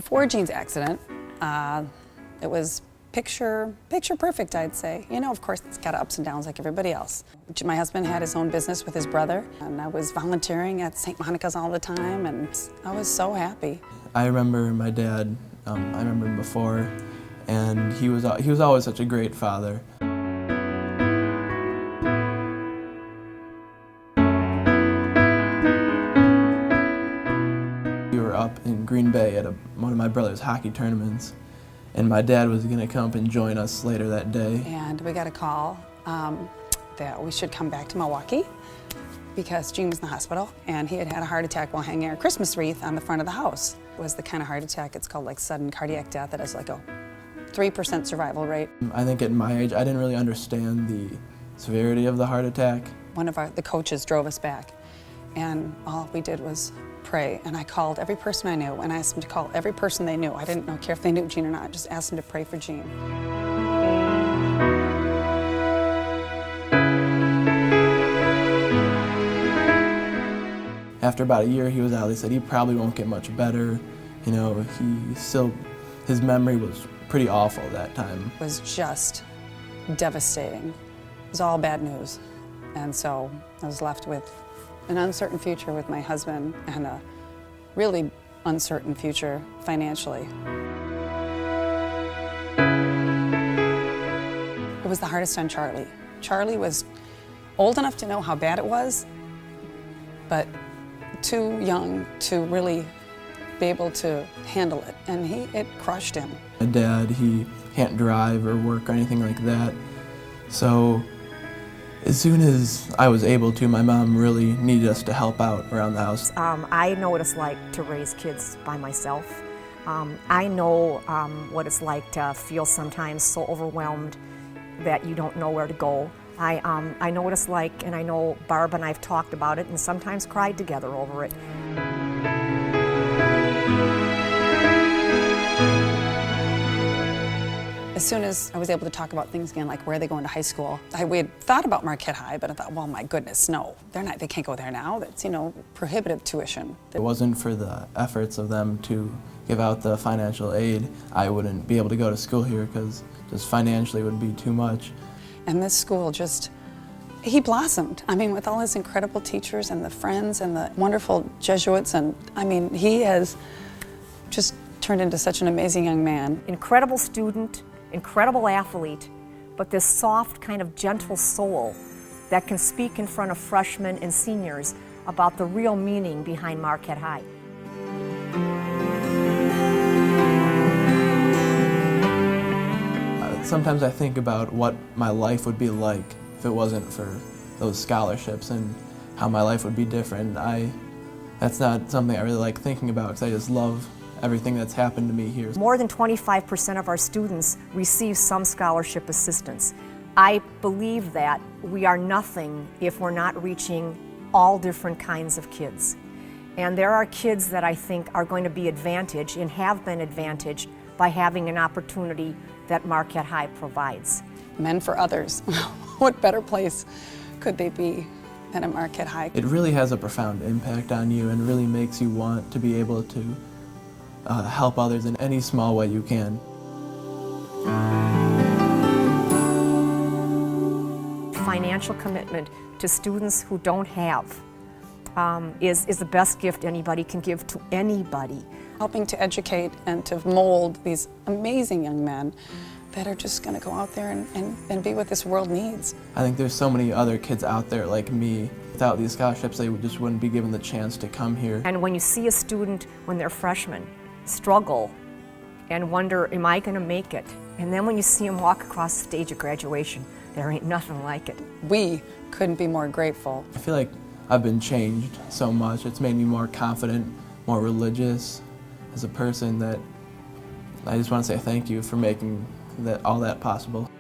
Before Gene's accident, it was picture perfect, I'd say. You know, of course, it's got ups and downs like everybody else. My husband had his own business with his brother, and I was volunteering at St. Monica's all the time, and I was so happy. I remember my dad, I remember him before, and he was always such a great father. We were up in Green Bay at one of my brother's hockey tournaments, and my dad was going to come up and join us later that day. And we got a call that we should come back to Milwaukee because Gene was in the hospital, and he had had a heart attack while hanging a Christmas wreath on the front of the house. It was the kind of heart attack, it's called like sudden cardiac death. It has like a 3% survival rate. I think at my age, I didn't really understand the severity of the heart attack. One of the coaches drove us back, and all we did was pray. And I called every person I knew, and I asked them to call every person they knew. I didn't care if they knew Gene or not, just asked them to pray for Gene. After about a year he was out, they said he probably won't get much better. You know, his memory was pretty awful that time. It was just devastating. It was all bad news. And so I was left with an uncertain future with my husband and a really uncertain future financially. It was the hardest on Charlie. Charlie was old enough to know how bad it was, but too young to really be able to handle it, and it crushed him. My dad, he can't drive or work or anything like that, so as soon as I was able to, my mom really needed us to help out around the house. I know what it's like to raise kids by myself. I know what it's like to feel sometimes so overwhelmed that you don't know where to go. I know what it's like, and I know Barb and I have talked about it and sometimes cried together over it. As soon as I was able to talk about things again, like where are they going to high school, we had thought about Marquette High, but I thought, well, my goodness, no, they can't go there now. That's, you know, prohibitive tuition. If it wasn't for the efforts of them to give out the financial aid, I wouldn't be able to go to school here because just financially it would be too much. And this school he blossomed. I mean, with all his incredible teachers and the friends and the wonderful Jesuits, and I mean, he has just turned into such an amazing young man. Incredible student, incredible athlete, but this soft, kind of gentle soul that can speak in front of freshmen and seniors about the real meaning behind Marquette High. Sometimes I think about what my life would be like if it wasn't for those scholarships and how my life would be different. That's not something I really like thinking about because I just love everything that's happened to me here. More than 25% of our students receive some scholarship assistance. I believe that we are nothing if we're not reaching all different kinds of kids. And there are kids that I think are going to be advantaged and have been advantaged by having an opportunity that Marquette High provides. Men for others. What better place could they be than at Marquette High? It really has a profound impact on you and really makes you want to be able to help others in any small way you can. Financial commitment to students who don't have is the best gift anybody can give to anybody. Helping to educate and to mold these amazing young men that are just going to go out there and be what this world needs. I think there's so many other kids out there like me. Without these scholarships, they just wouldn't be given the chance to come here. And when you see a student when they're freshmen struggle and wonder, am I going to make it? And then when you see them walk across the stage of graduation, there ain't nothing like it. We couldn't be more grateful. I feel like I've been changed so much. It's made me more confident, more religious as a person, that I just want to say thank you for making all that possible.